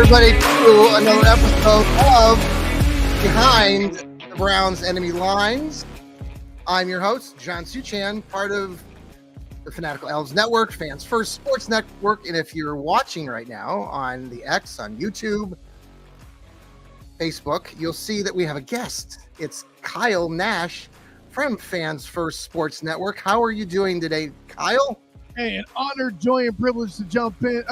everybody, to another episode of Behind the Browns Enemy Lines. I'm your host, John Suchan, part of the Fanatical Elves Network, Fans First Sports Network. And if you're watching right now on the X, on YouTube, Facebook, you'll see that we have a guest. It's Kyle Nash from Fans First Sports Network. How are you doing today, Kyle? Hey, an honor, joy, and privilege to jump in.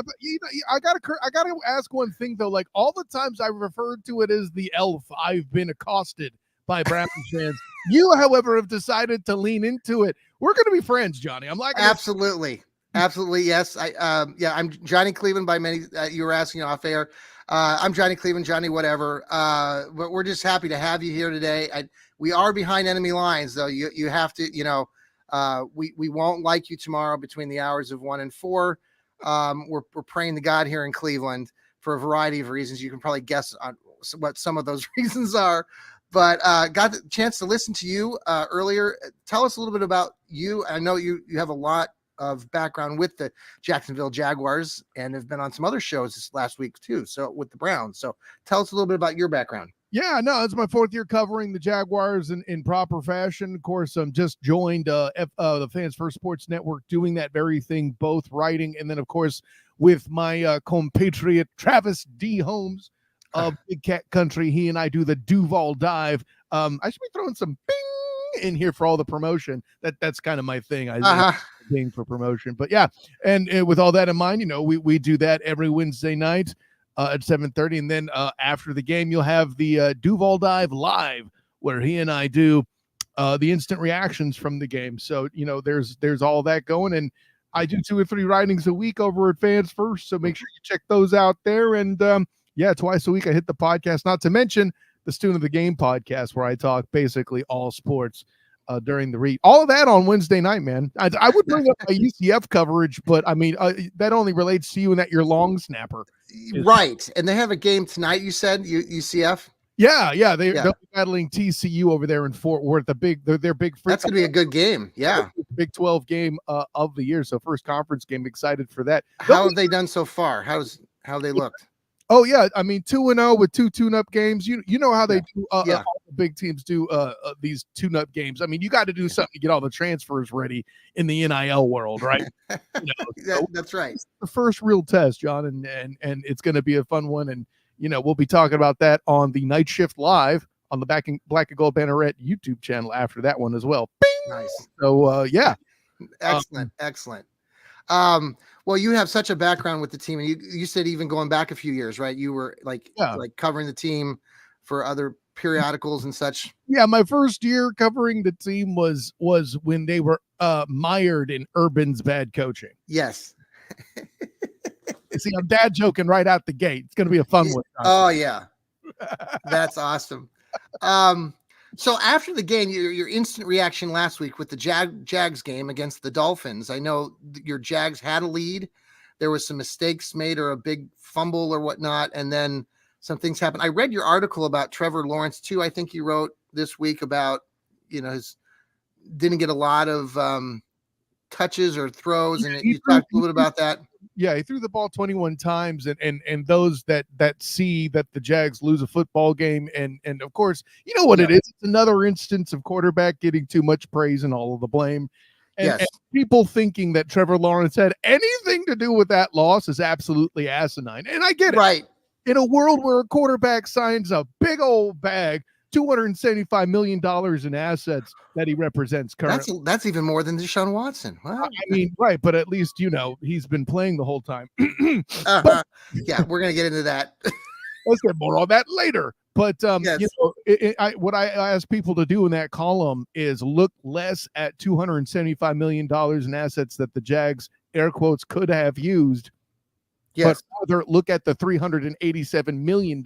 I gotta ask one thing though. Like all the times I referred to it as the elf, I've been accosted by Browns fans. You, however, have decided to lean into it. We're gonna be friends, Johnny. I'm like absolutely, yes. I'm Johnny Cleveland. By many, you were asking off air. I'm Johnny Cleveland, Johnny whatever. But we're just happy to have you here today. We are behind enemy lines, though. You have to, we won't like you tomorrow between the hours of 1 and 4. We're praying to God here in Cleveland for a variety of reasons. You can probably guess on what some of those reasons are, but got the chance to listen to you earlier. Tell us a little bit about you. I know you have a lot of background with the Jacksonville Jaguars and have been on some other shows this last week too. So with the Browns. So tell us a little bit about your background. Yeah, no, it's my 4th year covering the Jaguars in proper fashion. Of course, I'm just joined the Fans First Sports Network doing that very thing, both writing and then, of course, with my compatriot Travis D. Holmes of Big Cat Country. He and I do the Duval Dive. I should be throwing some bing in here for all the promotion. That's kind of my thing. Being for promotion. But yeah, and with all that in mind, we do that every Wednesday night. At 7:30, and then after the game, you'll have the Duval Dive live, where he and I do the instant reactions from the game. So there's all that going, and I do 2 or 3 writings a week over at Fans First. So make sure you check those out there. And twice a week I hit the podcast. Not to mention the Student of the Game podcast, where I talk basically all sports during the read. All of that on Wednesday night, man. I would bring up my UCF coverage, but I mean that only relates to you and that you're long snapper. Right. And they have a game tonight, you said, UCF? Yeah. They'll be battling TCU over there in Fort Worth. Their big That's going to be a good game. Yeah. Big 12 game of the year. So first conference game. Excited for that. How have they done so far? How they looked? Oh, yeah. I mean, 2-0 with 2 tune-up games. You know how they do. All the big teams do these tune-up games. I mean, you got to do something to get all the transfers ready in the NIL world, right? That's right. It's the first real test, John, and it's going to be a fun one. And we'll be talking about that on the Night Shift Live on the Black and Gold Banneret YouTube channel after that one as well. Bing! Nice. So Excellent. Well, you have such a background with the team, and you said even going back a few years, right? You were like covering the team for other periodicals and such. Yeah, my first year covering the team was when they were mired in Urban's bad coaching. Yes. See, I'm dad joking right out the gate. It's going to be a fun one. Oh yeah, that's awesome. So after the game, your instant reaction last week with the Jags game against the Dolphins, I know your Jags had a lead. There was some mistakes made or a big fumble or whatnot, and then some things happened. I read your article about Trevor Lawrence too. I think you wrote this week about, his didn't get a lot of touches or throws, and you talked a little bit about that. Yeah, he threw the ball 21 times, and those that see that the Jags lose a football game, and of course, you know what it is. It's another instance of quarterback getting too much praise and all of the blame. And people thinking that Trevor Lawrence had anything to do with that loss is absolutely asinine. And I get it. Right. In a world where a quarterback signs a big old bag, $275 million in assets that he represents currently. That's even more than Deshaun Watson. Wow. I mean, right, but at least he's been playing the whole time. Yeah, we're gonna get into that. Let's get more on that later. But what I ask people to do in that column is look less at $275 million in assets that the Jags, air quotes, could have used. Yes. But rather look at the $387 million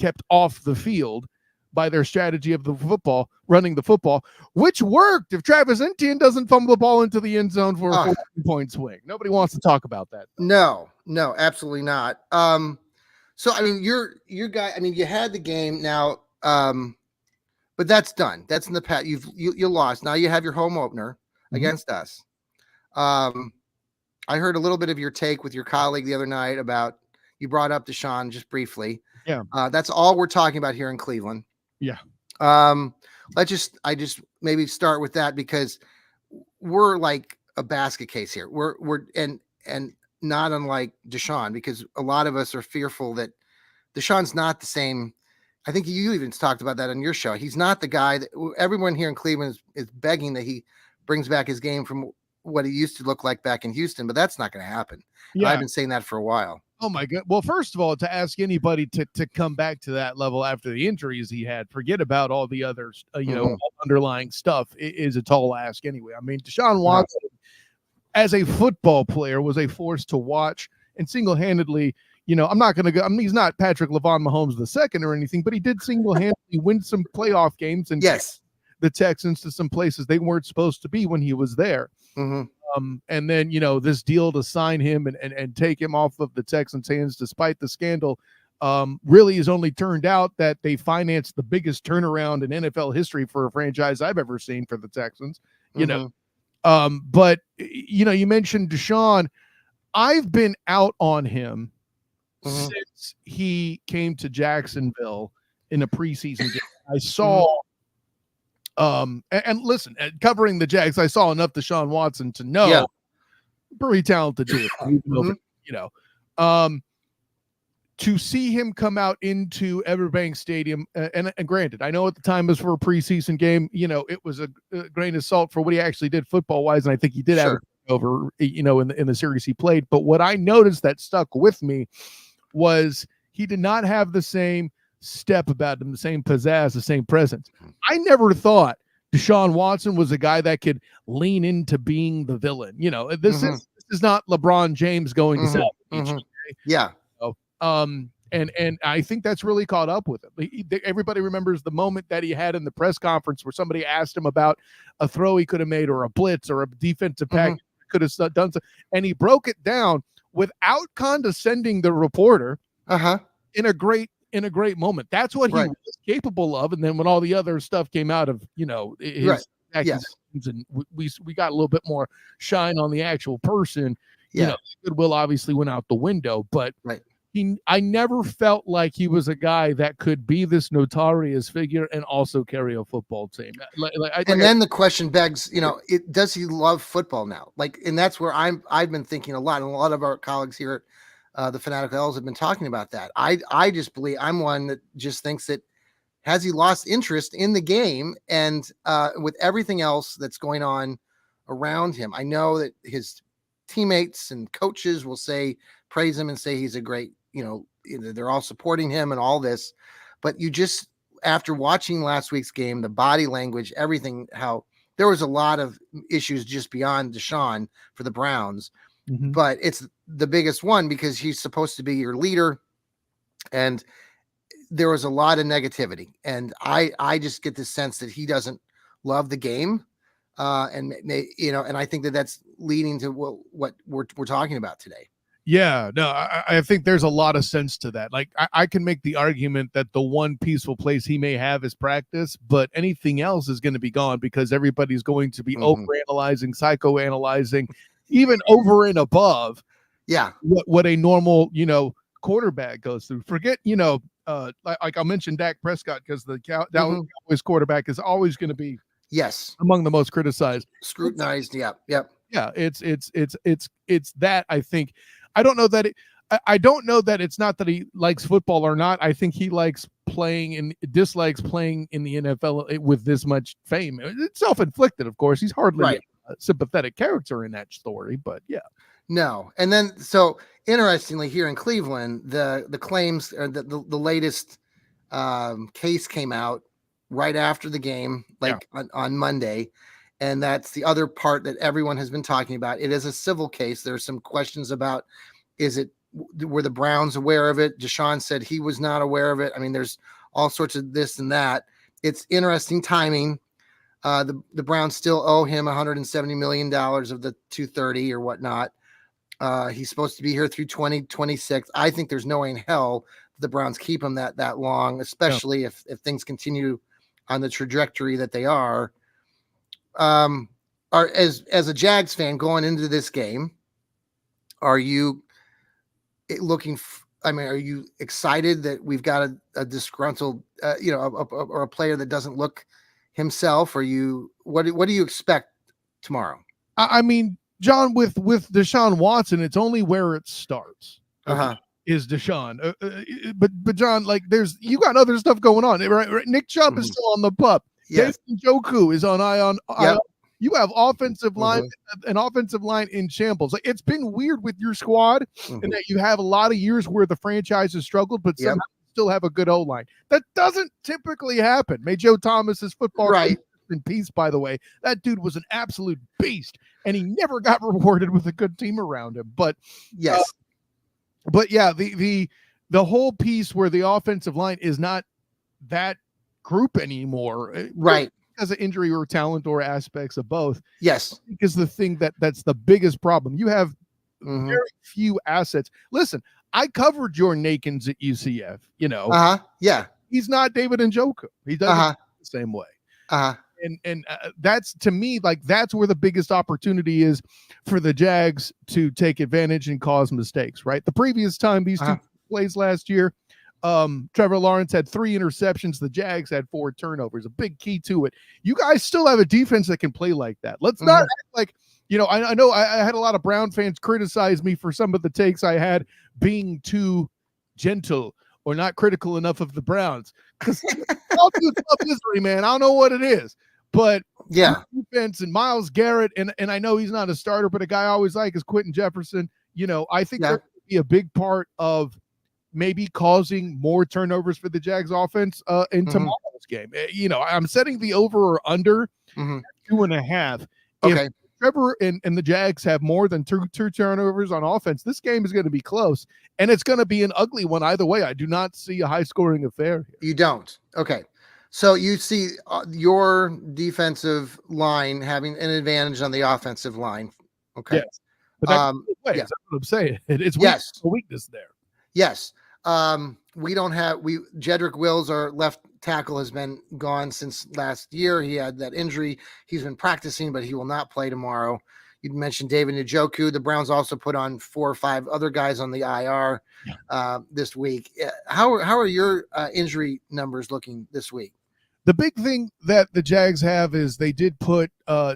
kept off the field by their strategy of running the football, which worked. If Travis Etienne doesn't fumble the ball into the end zone for a 14-point swing, nobody wants to talk about that. No, absolutely not. So I mean, your guy. I mean, you had the game now, but that's done. That's in the past. You lost. Now you have your home opener against us. I heard a little bit of your take with your colleague the other night about You brought up Deshaun just briefly. Yeah. That's all we're talking about here in Cleveland. Yeah. I just maybe start with that because we're like a basket case here. And not unlike Deshaun, because a lot of us are fearful that Deshaun's not the same. I think you even talked about that on your show. He's not the guy that everyone here in Cleveland is begging that he brings back his game from what he used to look like back in Houston, but that's not going to happen. And Yeah. I've been saying that for a while. Oh my God. Well, first of all, to ask anybody to come back to that level after the injuries he had, forget about all the other, underlying stuff, is a tall ask anyway. I mean, Deshaun Watson, as a football player, was a force to watch, and single-handedly, I'm not going to go. I mean, he's not Patrick LaVon Mahomes II or anything, but he did single-handedly win some playoff games and yes, the Texans to some places they weren't supposed to be when he was there. Mm-hmm. And then, this deal to sign him and take him off of the Texans' hands, despite the scandal, really has only turned out that they financed the biggest turnaround in NFL history for a franchise I've ever seen for the Texans. But you mentioned Deshaun. I've been out on him since he came to Jacksonville in a preseason game. I saw. And listen, covering the Jags, I saw enough Deshaun Watson to know pretty talented dude. To see him come out into Everbank Stadium, and granted, I know at the time it was for a preseason game, it was a grain of salt for what he actually did football wise, and I think he did have it over, in the series he played. But what I noticed that stuck with me was he did not have the same step about him, the same pizzazz, the same presence. I never thought Deshaun Watson was a guy that could lean into being the villain. This is not LeBron James going to South Beach. Yeah. And I think that's really caught up with him. Everybody remembers the moment that he had in the press conference where somebody asked him about a throw he could have made or a blitz or a defensive package could have done so, and he broke it down without condescending the reporter in a great moment. That's what he was capable of. And then when all the other stuff came out of, his accusations, and we got a little bit more shine on the actual person, goodwill obviously went out the window, but I never felt like he was a guy that could be this notorious figure and also carry a football team. Then the question begs, does he love football now? And that's where I've been thinking a lot, and a lot of our colleagues here at the Fanatical L's have been talking about that. I just believe I'm one that just thinks that has he lost interest in the game, and with everything else that's going on around him. I know that his teammates and coaches will praise him and say he's a great, they're all supporting him and all this, but you just, after watching last week's game, the body language, everything, how there was a lot of issues just beyond Deshaun for the Browns, but it's the biggest one because he's supposed to be your leader, and there was a lot of negativity, and I just get the sense that he doesn't love the game, and I think that's leading to what we're talking about today. Yeah, no, I think there's a lot of sense to that. Like, I can make the argument that the one peaceful place he may have is practice, but anything else is going to be gone because everybody's going to be overanalyzing, psychoanalyzing, even over and above what a normal, quarterback goes through. Forget, like I'll mention Dak Prescott because the Cowboys quarterback is always going to be among the most criticized, scrutinized. Yeah, it's that. I think I don't know that it's not that he likes football or not. I think he likes playing and dislikes playing in the NFL with this much fame. It's self-inflicted, of course. He's hardly a sympathetic character in that story, but no. And then, so interestingly, here in Cleveland, the claims, or the latest case came out right after the game, on Monday. And that's the other part that everyone has been talking about. It is a civil case. There's some questions about, were the Browns aware of it? Deshaun said he was not aware of it. I mean, there's all sorts of this and that. It's interesting timing. The Browns still owe him $170 million of the 230 or whatnot. He's supposed to be here through 2026. I think there's no way in hell the Browns keep him that long, especially if things continue on the trajectory that they are. As a Jags fan going into this game, are you looking I mean, are you excited that we've got a disgruntled, or a player that doesn't look himself? Or what do you expect tomorrow? I mean, John, with Deshaun Watson, it's only where it starts. Okay. Uh-huh. Is Deshaun, but John, like, you got other stuff going on, right? Nick Chubb is still on the pup. Yes. David Njoku is on IR. Yep. You have an offensive line in shambles. Like, it's been weird with your squad, in that you have a lot of years where the franchise has struggled, but somehow still have a good O line. That doesn't typically happen. May Joe Thomas's football Right. in peace, by the way. That dude was an absolute beast, and he never got rewarded with a good team around him. But yes. But yeah, the whole piece where the offensive line is not that group anymore, right? Because of injury or talent or aspects of both. Yes, because the thing that's the biggest problem. You have very few assets. Listen, I covered Jordan Akins at UCF. Yeah, he's not David Njoku. He doesn't the same way. And that's, to me, like, that's where the biggest opportunity is for the Jags to take advantage and cause mistakes, right? The previous time these two plays last year, Trevor Lawrence had 3 interceptions. The Jags had 4 turnovers. A big key to it. You guys still have a defense that can play like that. Let's not act like, I know I had a lot of Brown fans criticize me for some of the takes I had being too gentle or not critical enough of the Browns. Because I'll do misery, man. I don't know what it is. But defense and Myles Garrett, and I know he's not a starter, but a guy I always like is Quentin Jefferson. I think they're going to be a big part of maybe causing more turnovers for the Jags offense in tomorrow's game. I'm setting the over or under 2.5. Okay. If Trevor and the Jags have more than two turnovers on offense, this game is going to be close, and it's going to be an ugly one either way. I do not see a high-scoring affair here. You don't? Okay. So you see your defensive line having an advantage on the offensive line. Okay. Yes. But that's what I'm saying. It's a weakness there. Yes. We don't have Jedrick Wills, our left tackle, has been gone since last year. He had that injury. He's been practicing, but he will not play tomorrow. You mentioned David Njoku. The Browns also put on 4 or 5 other guys on the IR this week. How are your injury numbers looking this week? The big thing that the Jags have is they did put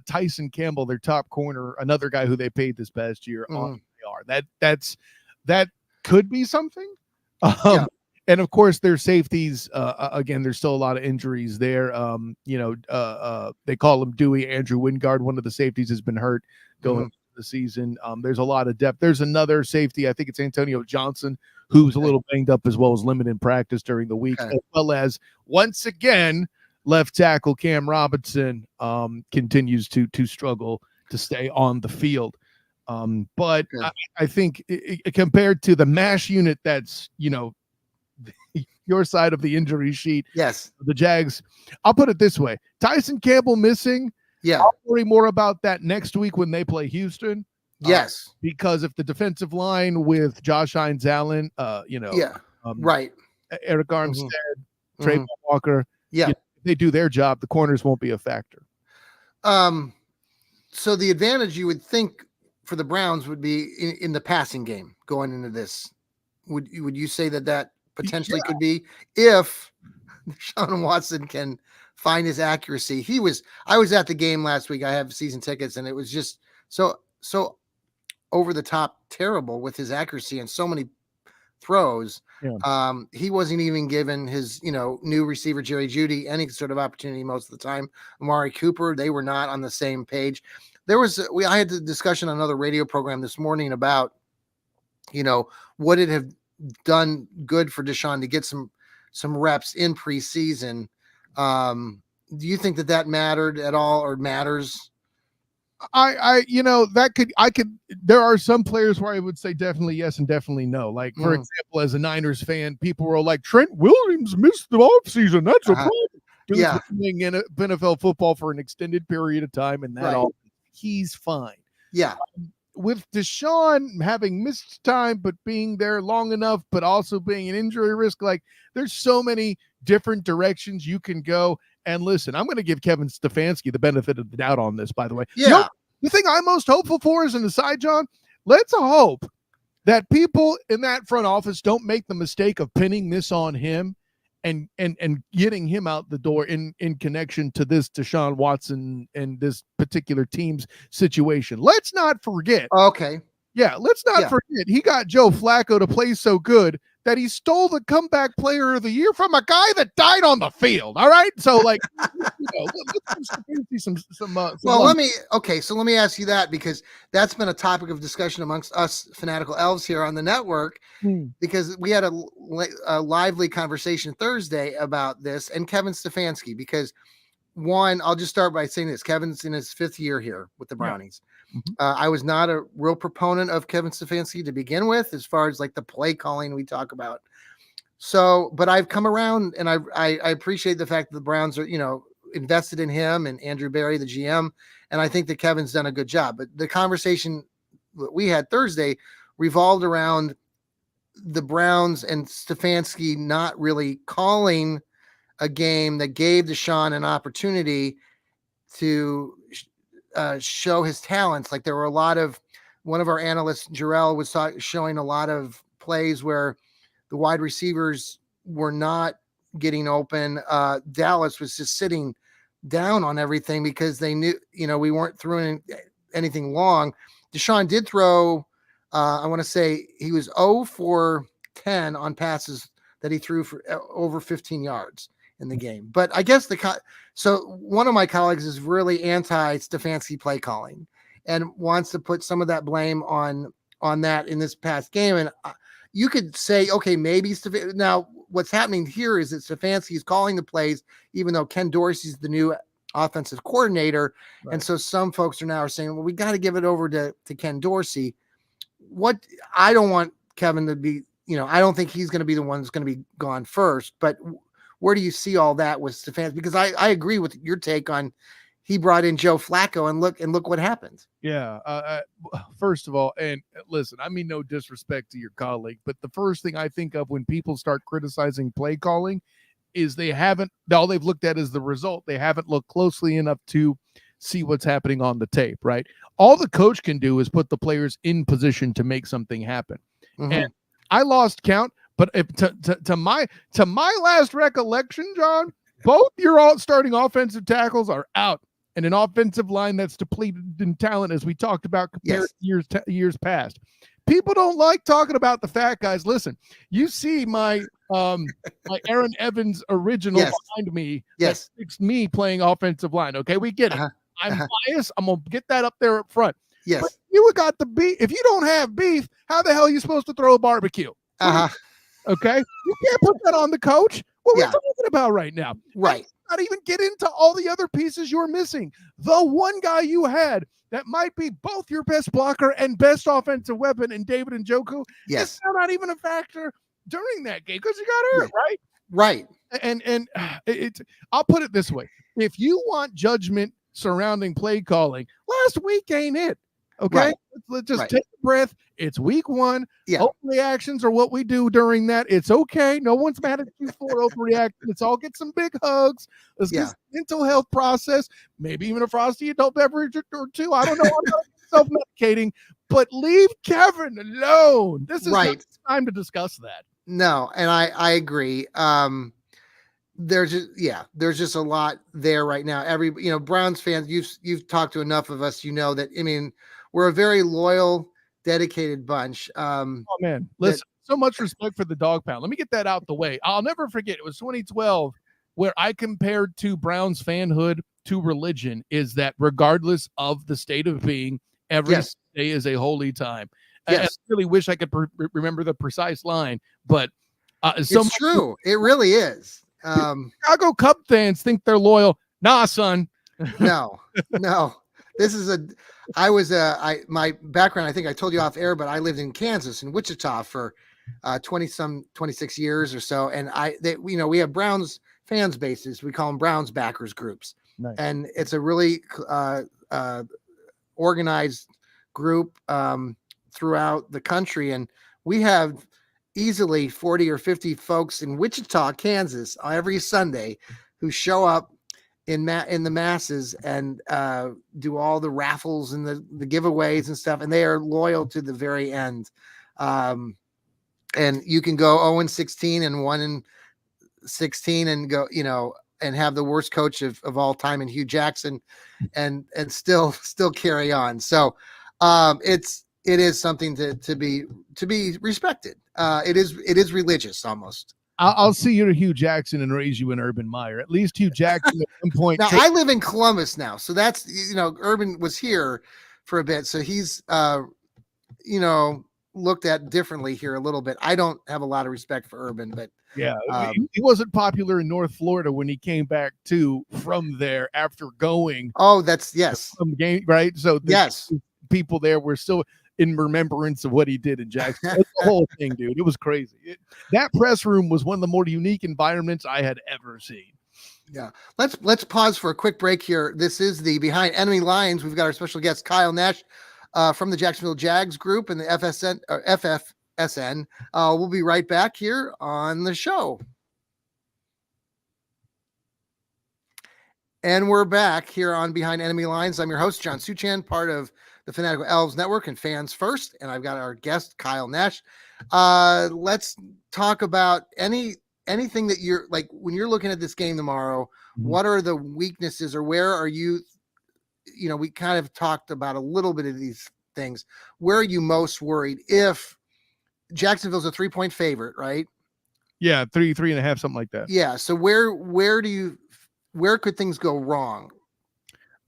Tyson Campbell, their top corner, another guy who they paid this past year, on IR. That could be something. And of course, their safeties. Again, there's still a lot of injuries there. They call him Dewey. Andrew Wingard, one of the safeties, has been hurt going into the season. There's a lot of depth. There's another safety. I think it's Antonio Johnson, who's a little banged up as well as limited in practice during the week, as well as, once again, left tackle Cam Robinson continues to struggle to stay on the field. But I think compared to the MASH unit that's, your side of the injury sheet, the Jags, I'll put it this way: Tyson Campbell missing. I'll worry more about that next week when they play Houston. Because if the defensive line with Josh Hines Allen, Eric Armstead, Trayvon Walker, if they do their job, the corners won't be a factor. So the advantage you would think for the Browns would be in the passing game going into this. Would you say that potentially could be, if Deshaun Watson can find his accuracy? I was at the game last week. I have season tickets, and it was just so over the top terrible with his accuracy and so many throws. He wasn't even given his new receiver Jerry Jeudy any sort of opportunity most of the time. Amari Cooper, they were not on the same page. I had the discussion on another radio program this morning about would it have done good for Deshaun to get some reps in preseason. Do you think that mattered at all, or matters? There are some players where I would say definitely yes and definitely no. Like, for example, as a Niners fan, people were like, Trent Williams missed the offseason. That's a problem. Playing in NFL football for an extended period of time, and he's fine. With Deshaun having missed time, but being there long enough, but also being an injury risk, like, there's so many different directions you can go. And listen, I'm going to give Kevin Stefanski the benefit of the doubt on this, by the way. The thing I'm most hopeful for is an aside, John. Let's hope that people in that front office don't make the mistake of pinning this on him and getting him out the door in connection to this Deshaun Watson and this particular team's situation. Let's not forget. Okay. Yeah, let's not forget he got Joe Flacco to play so good that he stole the comeback player of the year from a guy that died on the field. All right. So like, let's some well, let me ask you that, because that's been a topic of discussion amongst us fanatical elves here on the network, because we had a lively conversation Thursday about this and Kevin Stefanski, because one, I'll just start by saying this. Kevin's in his 5th year here with the Brownies. I was not a real proponent of Kevin Stefanski to begin with, as far as like the play calling we talk about. So, but I've come around, and I appreciate the fact that the Browns are, invested in him and Andrew Berry, the GM. And I think that Kevin's done a good job. But the conversation that we had Thursday revolved around the Browns and Stefanski not really calling a game that gave Deshaun an opportunity to show his talents. Like there were a lot of, one of our analysts, Jarrell, was showing a lot of plays where the wide receivers were not getting open. Dallas was just sitting down on everything because they knew, we weren't throwing anything long. Deshaun did throw, I want to say he was 0 for 10 on passes that he threw for over 15 yards in the game. But I guess so one of my colleagues is really anti-Stefanski play calling and wants to put some of that blame on that in this past game. And you could say, okay, maybe now what's happening here is that Stefanski is calling the plays, even though Ken Dorsey's the new offensive coordinator. Right. And so some folks are now saying, well, we got to give it over to Ken Dorsey. I don't want Kevin to be, I don't think he's going to be the one that's going to be gone first, but where do you see all that with Stefanski? Because I agree with your take on, he brought in Joe Flacco and look what happened. Yeah. First of all, and listen, I mean, no disrespect to your colleague, but the first thing I think of when people start criticizing play calling is all they've looked at is the result. They haven't looked closely enough to see what's happening on the tape, right? All the coach can do is put the players in position to make something happen. Mm-hmm. And I lost count, but to my last recollection, John, both your starting offensive tackles are out. And an offensive line that's depleted in talent, as we talked about compared to years past. People don't like talking about the fat guys. Listen, you see my Aaron Evans original behind me. Yes, it's me playing offensive line. Okay, we get it. I'm biased. I'm gonna get that up there up front. Yes, but you got the beef. If you don't have beef, how the hell are you supposed to throw a barbecue? Okay, you can't put that on the coach. What we're talking about right now, right? Not even get into all the other pieces you're missing. The one guy you had that might be both your best blocker and best offensive weapon in David Njoku is not even a factor during that game because he got hurt, right? Right. And I'll put it this way. If you want judgment surrounding play calling, last week ain't it. Okay, right. Let's just take a breath. It's week 1. Yeah. Overreactions are what we do during that. It's okay. No one's mad at you for overreacting. Let's all get some big hugs. Let's get some mental health process. Maybe even a frosty adult beverage or two. I don't know. I'm not self-medicating, but leave Kevin alone. This is not time to discuss that. No, and I agree. There's just a lot there right now. Browns fans, you've talked to enough of us, that, I mean, we're a very loyal, dedicated bunch. Oh man, listen, so much respect for the dog pound. Let me get that out the way. I'll never forget. It was 2012 where I compared to Browns fanhood to religion is that regardless of the state of being, every day is a holy time. I really wish I could remember the precise line, but it's true. It really is. Chicago Cub fans think they're loyal. Nah, son. No. This is my background, I think I told you off air, but I lived in Kansas, in Wichita for 26 years or so. And we have Browns fans bases. We call them Browns backers groups. Nice. And it's a really organized group throughout the country. And we have easily 40 or 50 folks in Wichita, Kansas, every Sunday who show up in the masses and do all the raffles and the giveaways and stuff. And they are loyal to the very end. And you can go 0-16 and 1-16 and go, and have the worst coach of all time in Hugh Jackson and still carry on. So it is something to be respected. It is religious almost. I'll see you to Hugh Jackson and raise you an Urban Meyer. At least Hugh Jackson at one point. Now I live in Columbus now, so that's Urban was here for a bit, so he's looked at differently here a little bit. I don't have a lot of respect for Urban, but yeah, he wasn't popular in North Florida when he came back from there after going. Oh, that's yes, from the game, right? So yes, people there were still in remembrance of what he did in Jackson. That's the whole thing, dude. It was crazy. That press room was one of the more unique environments I had ever seen. Yeah. Let's pause for a quick break here. This is the Behind Enemy Lines. We've got our special guest, Kyle Nash, from the Jacksonville Jags group and the FFSN. We'll be right back here on the show. And we're back here on Behind Enemy Lines. I'm your host, John Suchan, part of the Fanatical Elves Network and Fans First. And I've got our guest, Kyle Nash. Let's talk about anything that you're like when you're looking at this game tomorrow. Mm-hmm. What are the weaknesses, or where are you? We kind of talked about a little bit of these things. Where are you most worried? If Jacksonville's a 3-point favorite, right? Yeah, 3.5, something like that. Yeah. So where could things go wrong?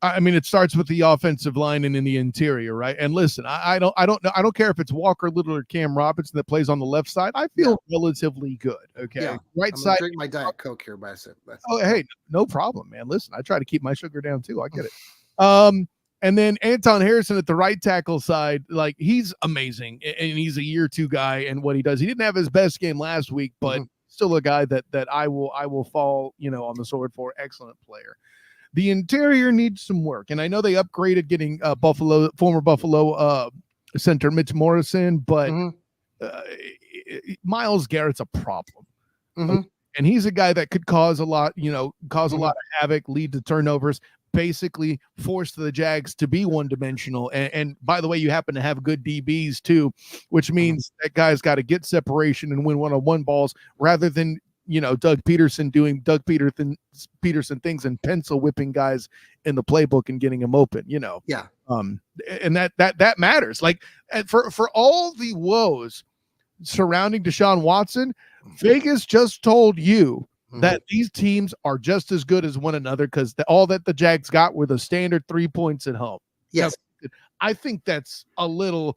I mean, it starts with the offensive line and in the interior, right? And listen, I don't care if it's Walker Little or Cam Robinson that plays on the left side. I feel relatively good. Okay, yeah. Right side. Drink my Diet Coke here, by oh, hey, no problem, man. Listen, I try to keep my sugar down too. I get it. And then Anton Harrison at the right tackle side, like he's amazing, and he's a year 2 guy. And what he does, he didn't have his best game last week, but still a guy that I will fall on the sword for. Excellent player. The interior needs some work, and I know they upgraded getting former Buffalo center Mitch Morrison, but Myles Garrett's a problem, and he's a guy that could cause a lot of havoc, lead to turnovers, basically force the Jags to be one-dimensional. And by the way, you happen to have good DBs too, which means that guy's got to get separation and win one-on-one balls rather than Doug Peterson doing Doug Peterson things and pencil whipping guys in the playbook and getting them open, Yeah. And that matters. Like for all the woes surrounding Deshaun Watson, Vegas just told you that these teams are just as good as one another because all that the Jags got were the standard 3 points at home. Yes. Now, I think that's a little.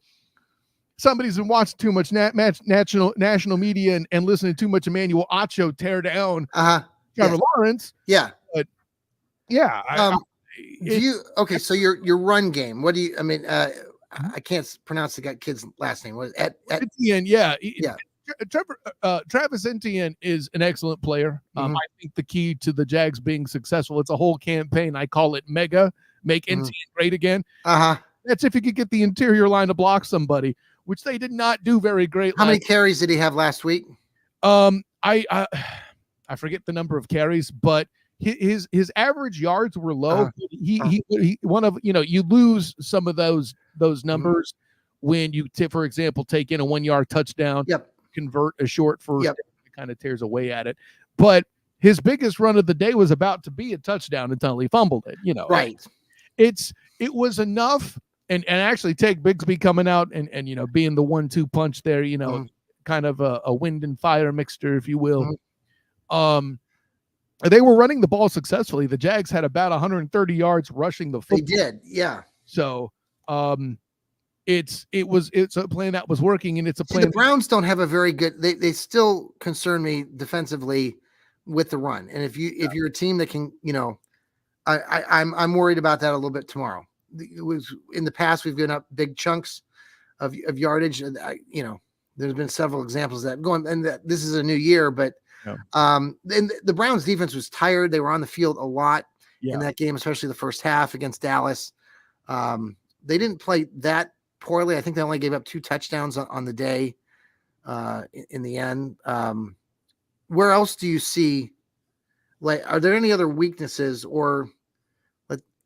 Somebody's been watching too much national media and listening to too much Emmanuel Acho tear down Trevor Lawrence. Yeah. But yeah. So your run game, what do you, I mean, I can't pronounce the kid's last name. What is it? Etienne, yeah. Travis Etienne is an excellent player. I think the key to the Jags being successful, it's a whole campaign. I call it mega, make Etienne great again. That's if you could get the interior line to block somebody, which they did not do very great. How many carries did he have last week? I forget the number of carries, but his average yards were low. He one of you lose some of those numbers when you for example take in a 1 yard touchdown, convert a short first, it kind of tears away at it. But his biggest run of the day was about to be a touchdown until he fumbled it. Right. It was enough. And actually take Bigsby coming out and being the 1-2 punch there, kind of a wind and fire mixture, if you will. They were running the ball successfully. The Jags had about 130 yards rushing the football. They did, yeah. So it's a plan that was working, and it's a plan. The Browns don't have a very good. They still concern me defensively with the run, and if you're a team that can, I'm worried about that a little bit tomorrow. It was in the past we've given up big chunks of yardage. There's been several examples of that going, and this is a new year, but and the Browns defense was tired. They were on the field a lot in that game, especially the first half against Dallas. They didn't play that poorly. I think they only gave up 2 touchdowns on the day in the end. Where else do you see, are there any other weaknesses or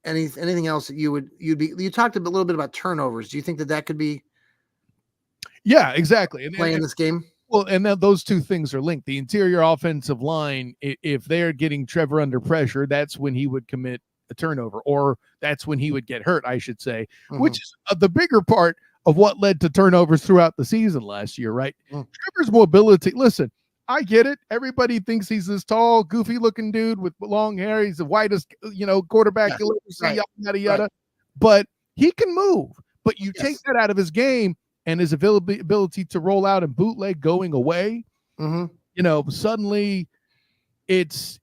anything else that you talked a little bit about turnovers? Do you think that could be? Yeah, exactly. playing this game. Well, and then those two things are linked. The interior offensive line, if they're getting Trevor under pressure, that's when he would commit a turnover, or that's when he would get hurt, I should say, which is the bigger part of what led to turnovers throughout the season last year, right? Trevor's mobility. Listen, I get it. Everybody thinks he's this tall, goofy-looking dude with long hair. He's the whitest, quarterback you'll ever see, yada, yada. But he can move. But you take that out of his game, and his ability to roll out and bootleg going away, suddenly it's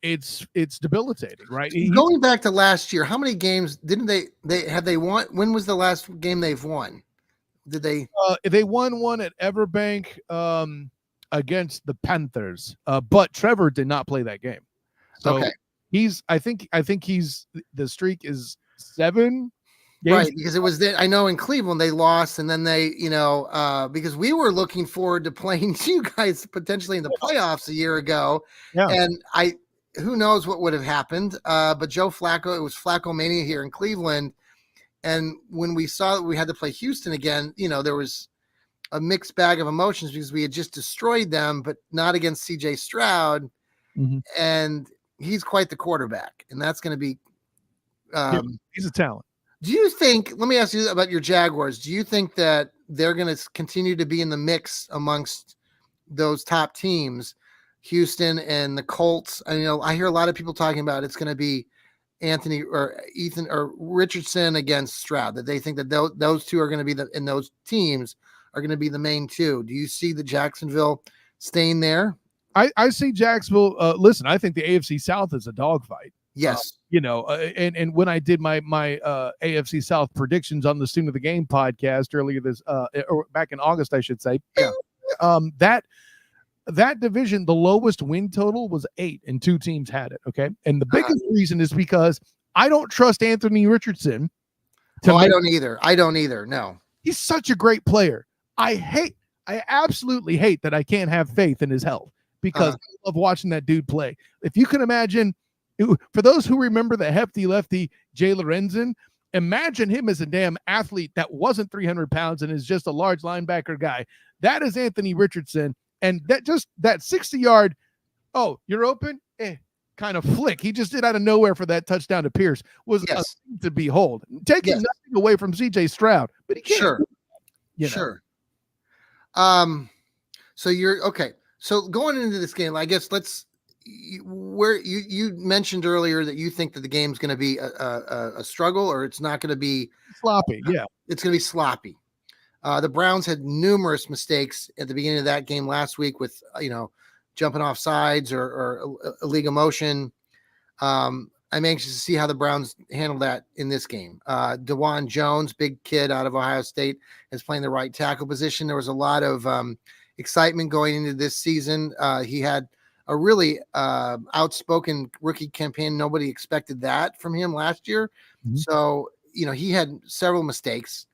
debilitating, right? Going back to last year, how many games didn't they won? When was the last game they've won? Did they? They won one at Everbank against the Panthers, but Trevor did not play that game. So I think the streak is 7. Right, because it was I know in Cleveland they lost, and then they, because we were looking forward to playing you guys potentially in the playoffs a year ago, and who knows what would have happened. But Joe Flacco, it was Flacco mania here in Cleveland, and when we saw that we had to play Houston again, there was a mixed bag of emotions because we had just destroyed them, but not against C.J. Stroud, and he's quite the quarterback, and that's going to be. He's a talent. Do you think, let me ask you about your Jaguars. Do you think that they're going to continue to be in the mix amongst those top teams, Houston and the Colts? I hear a lot of people talking about it's going to be Anthony or Ethan or Richardson against Stroud, that they think that those two are going to be in those teams are going to be the main two. Do you see the Jacksonville staying there? I see Jacksonville. Listen, I think the AFC South is a dogfight. Yes. And when I did my AFC South predictions on the Student of the Game podcast earlier or back in August, I should say, that division, the lowest win total was 8, and 2 teams had it. Okay. And the biggest reason is because I don't trust Anthony Richardson. I don't either. No, he's such a great player. I absolutely hate that I can't have faith in his health, because I love watching that dude play. If you can imagine, for those who remember the hefty lefty Jay Lorenzen, imagine him as a damn athlete that wasn't 300 pounds and is just a large linebacker guy. That is Anthony Richardson. And that 60-yard, oh, you're open? Kind of flick he just did out of nowhere for that touchdown to Pierce was a thing to behold. Taking nothing away from C.J. Stroud, but he can't. Sure. So you're okay. So going into this game, I guess where you mentioned earlier that you think that the game's going to be a struggle, or it's not going to be sloppy. It's going to be sloppy. The Browns had numerous mistakes at the beginning of that game last week with jumping off sides or illegal motion. I'm anxious to see how the Browns handle that in this game. DeJuan Jones, big kid out of Ohio State, is playing the right tackle position. There was a lot of excitement going into this season. He had a really outspoken rookie campaign. Nobody expected that from him last year. So, he had several mistakes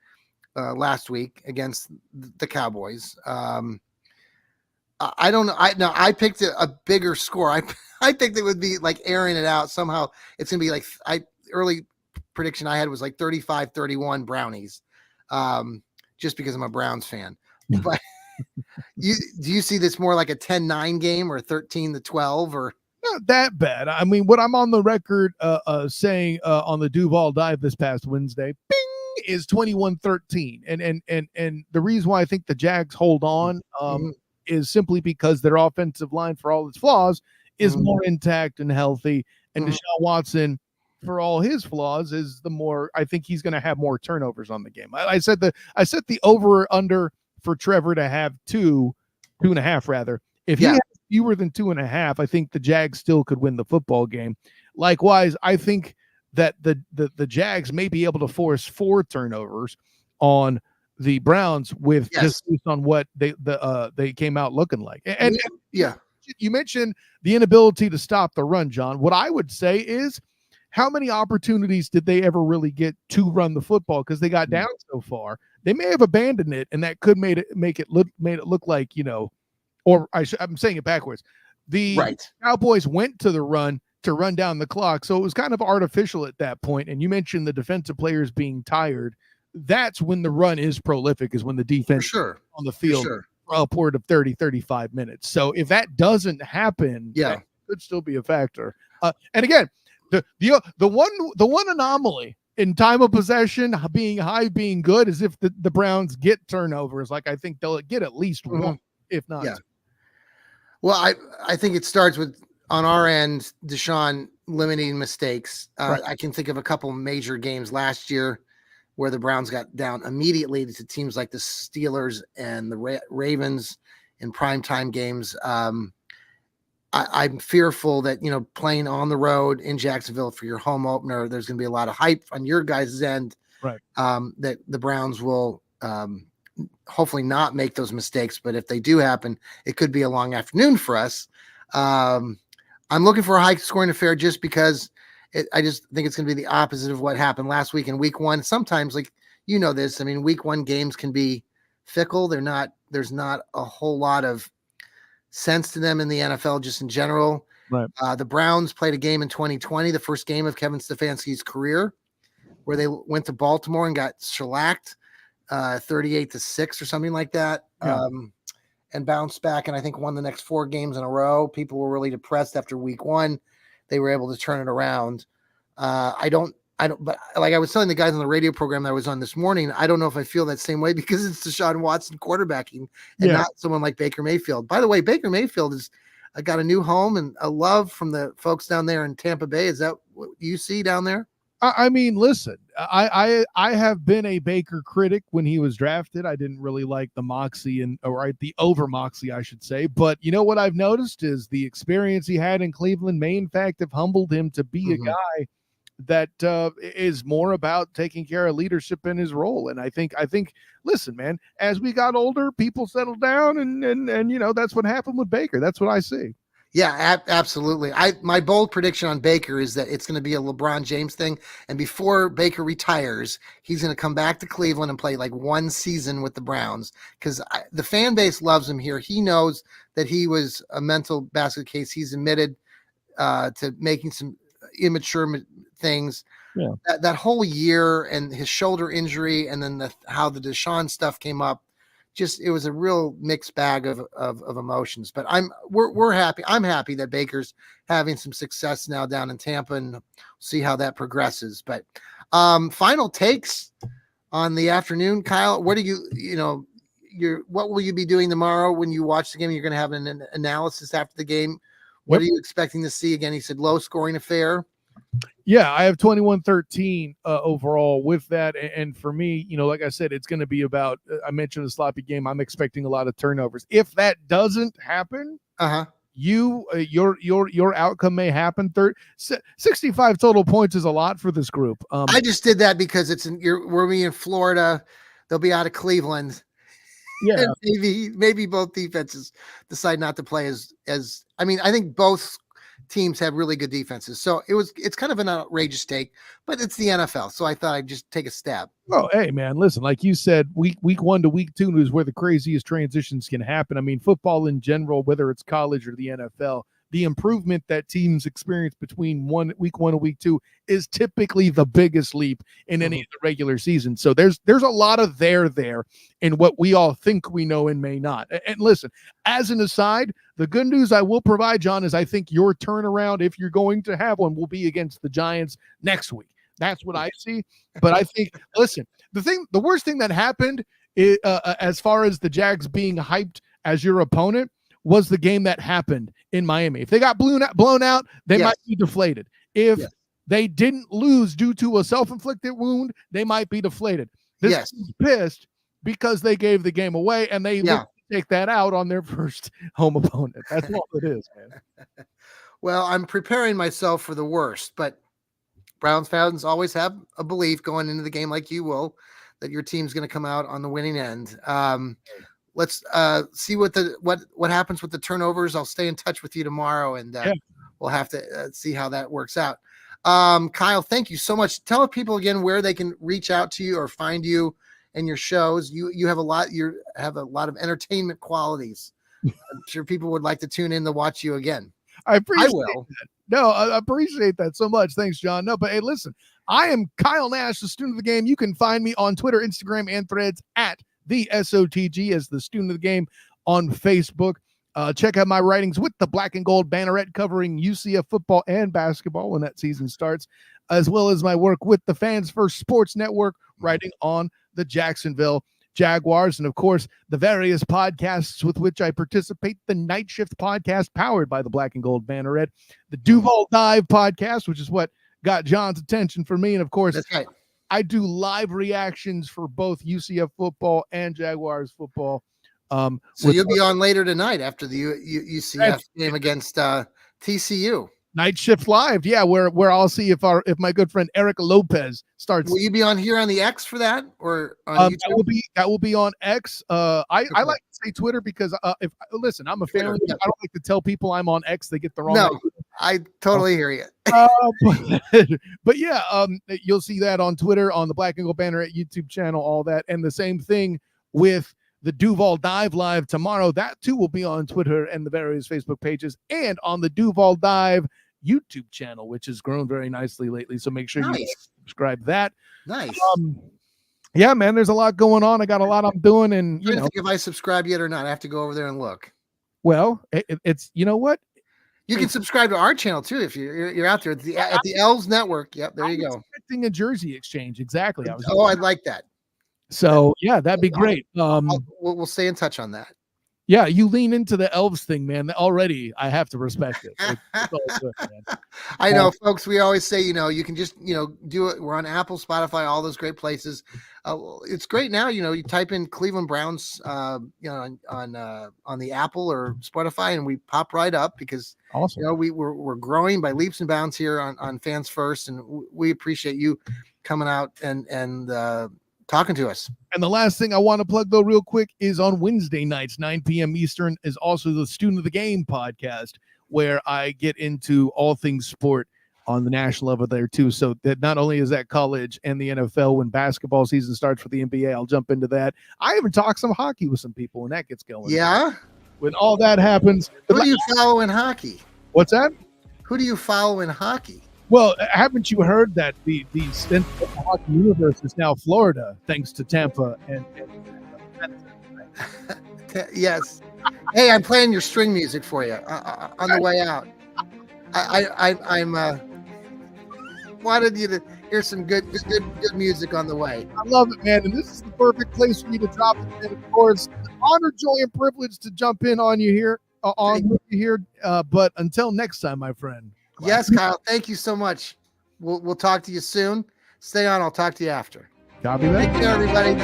last week against the Cowboys. I don't know. I picked a bigger score. I picked it would be like airing it out. Somehow it's going to be like early prediction I had was like 35-31 Brownies, just because I'm a Browns fan. But do you see this more like a 10-9 game or 13-12 or? Not that bad. I mean, what I'm on the record saying on the Duval Dive this past Wednesday, bing, is 21-13. And the reason why I think the Jags hold on is simply because their offensive line, for all its flaws, is more intact and healthy. And Deshaun Watson, for all his flaws, is I think he's going to have more turnovers on the game. I set the over or under for Trevor to have 2.5 rather. If he has fewer than 2.5, I think the Jags still could win the football game. Likewise, I think that the Jags may be able to force 4 turnovers on the Browns with just based on what they came out looking like. And you mentioned the inability to stop the run, John. What I would say is, how many opportunities did they ever really get to run the football? Because they got down so far. They may have abandoned it, and that could made it look like, or I'm saying it backwards. The Cowboys went to the run to run down the clock, so it was kind of artificial at that point. And you mentioned the defensive players being tired. That's when the run is prolific, is when the defense on the For field sure. for upward of 30, 35 minutes. So if that doesn't happen, Yeah. that could still be a factor. And again, the one anomaly in time of possession being high, being good, is if the Browns get turnovers. Like, I think they'll get at least one, if not Yeah. two. Well, I think it starts with, on our end, Deshaun limiting mistakes. Right. I can think of a couple major games last year where the Browns got down immediately to teams like the Steelers and the Ravens in primetime games. I'm fearful that, playing on the road in Jacksonville for your home opener, there's going to be a lot of hype on your guys' end. Right. That the Browns will hopefully not make those mistakes. But if they do happen, it could be a long afternoon for us. I'm looking for a high scoring affair just because I just think it's going to be the opposite of what happened last week in week one. Sometimes, like, this, I mean, week one games can be fickle. There's not a whole lot of sense to them in the NFL just in general. Right. The Browns played a game in 2020, the first game of Kevin Stefanski's career, where they went to Baltimore and got shellacked 38-6 or something like that. Yeah. And bounced back, and I think won the next 4 games in a row. People were really depressed after week one. They were able to turn it around. I don't, but like I was telling the guys on the radio program that I was on this morning, I don't know if I feel that same way because it's Deshaun Watson quarterbacking and not someone like Baker Mayfield. By the way, Baker Mayfield has got a new home and a love from the folks down there in Tampa Bay. Is that what you see down there? I mean, listen, I have been a Baker critic when he was drafted. I didn't really like the moxie the over moxie, I should say. But you know what I've noticed is the experience he had in Cleveland may, in fact, have humbled him to be a guy that is more about taking care of leadership in his role. And I think, listen, man, as we got older, people settled down, and that's what happened with Baker. That's what I see. Yeah, absolutely. My bold prediction on Baker is that it's going to be a LeBron James thing. And before Baker retires, he's going to come back to Cleveland and play like one season with the Browns because the fan base loves him here. He knows that he was a mental basket case. He's admitted to making some immature things. Yeah. That whole year and his shoulder injury and then how the Deshaun stuff came up. It was a real mixed bag of emotions, but we're happy. I'm happy that Baker's having some success now down in Tampa, and see how that progresses. But final takes on the afternoon, Kyle. What do what will you be doing tomorrow when you watch the game? You're going to have an analysis after the game. What are you expecting to see? Again, he said low scoring affair. Yeah, I have 21-13 overall with that. And for me, like I said, it's going to be about, I mentioned the sloppy game. I'm expecting a lot of turnovers. If that doesn't happen, your outcome may happen. 65 total points is a lot for this group. I just did that because we're in Florida. They'll be out of Cleveland. Yeah. And maybe both defenses decide not to play as I mean, I think both teams have really good defenses. So it's kind of an outrageous take, but it's the NFL. So I thought I'd just take a stab. Oh, hey man, listen, like you said, week 1 to week 2 is where the craziest transitions can happen. I mean, football in general, whether it's college or the NFL, the improvement that teams experience between week 1 and week 2 is typically the biggest leap in any of the regular season. So there's a lot of there in what we all think we know and may not. And listen, as an aside, the good news I will provide, John, is I think your turnaround, if you're going to have one, will be against the Giants next week. That's what I see. But I think, listen, the worst thing that happened is, as far as the Jags being hyped as your opponent, was the game that happened in Miami. If they got blown out, they might be deflated. If they didn't lose due to a self-inflicted wound, they might be deflated. This is pissed because they gave the game away, and they take that out on their first home opponent. That's all it is, man. Well, I'm preparing myself for the worst, but Browns fans always have a belief going into the game, like you will, that your team's going to come out on the winning end. Let's see what happens with the turnovers. I'll stay in touch with you tomorrow, and we'll have to see how that works out. Kyle, thank you so much. Tell people again where they can reach out to you or find you and your shows. You have a lot. You have a lot of entertainment qualities. I'm sure people would like to tune in to watch you again. I will. That. No, I appreciate that so much. Thanks, John. No, but hey, listen, I am Kyle Nash, the student of the game. You can find me on Twitter, Instagram, and Threads at the SOTG as the student of the game on Facebook. Check out my writings with the Black and Gold Banneret covering UCF football and basketball when that season starts, as well as my work with the Fans First Sports Network, writing on the Jacksonville Jaguars, and of course, the various podcasts with which I participate, the Night Shift podcast powered by the Black and Gold Banneret, the Duval Dive podcast, which is what got John's attention for me, and of course, That's right. I do live reactions for both UCF football and Jaguars football. So you'll be on later tonight after the UCF game against TCU. Night Shift Live, yeah, where I'll see if my good friend Eric Lopez starts. Will you be on here on the X for that, or on YouTube? That will be on X. I like to say Twitter because listen, I'm a family. I don't like to tell people I'm on X; they get the wrong. No, I totally hear you. But yeah, you'll see that on Twitter, on the Black and Gold Banneret YouTube channel, all that, and the same thing with the Duval Dive Live tomorrow. That too will be on Twitter and the various Facebook pages, and on the Duval Dive YouTube channel, which has grown very nicely lately. So make sure you subscribe to that. Nice. Yeah, man, there's a lot going on. I got a lot I'm doing, and I don't think if I subscribe yet or not. I have to go over there and look. Well, it's you know what. You can subscribe to our channel too if you're out there at the Elves Network. Yep, there you go. Expecting a jersey exchange, exactly. I'd like that. So yeah, that'd be great. We'll stay in touch on that. Yeah, you lean into the Elves thing, man. Already, I have to respect it. It's all good, man. I know, folks. We always say, you can just, do it. We're on Apple, Spotify, all those great places. It's great now. You type in Cleveland Browns, on the Apple or Spotify, and we pop right up because awesome. We're growing by leaps and bounds here on Fans First, and we appreciate you coming out and talking to us. And the last thing I want to plug, though, real quick, is on Wednesday nights, 9 p.m. Eastern, is also the Student of the Game podcast, where I get into all things sport on the national level there, too. So that not only is that college and the NFL, when basketball season starts for the NBA, I'll jump into that. I even talk some hockey with some people when that gets going. Yeah? When all that happens. Who do you follow in hockey? What's that? Who do you follow in hockey? Well, haven't you heard that the stint of the hockey universe is now Florida, thanks to Tampa and Yes. Hey, I'm playing your string music for you on the way out. I'm wanted you to hear some good music on the way. I love it, man, and this is the perfect place for me to drop it. And of course, honor, joy, and privilege to jump in on you here. But until next time, my friend. Yes, Kyle. Thank you so much. We'll talk to you soon. Stay on. I'll talk to you after. Copy that. Take care, everybody.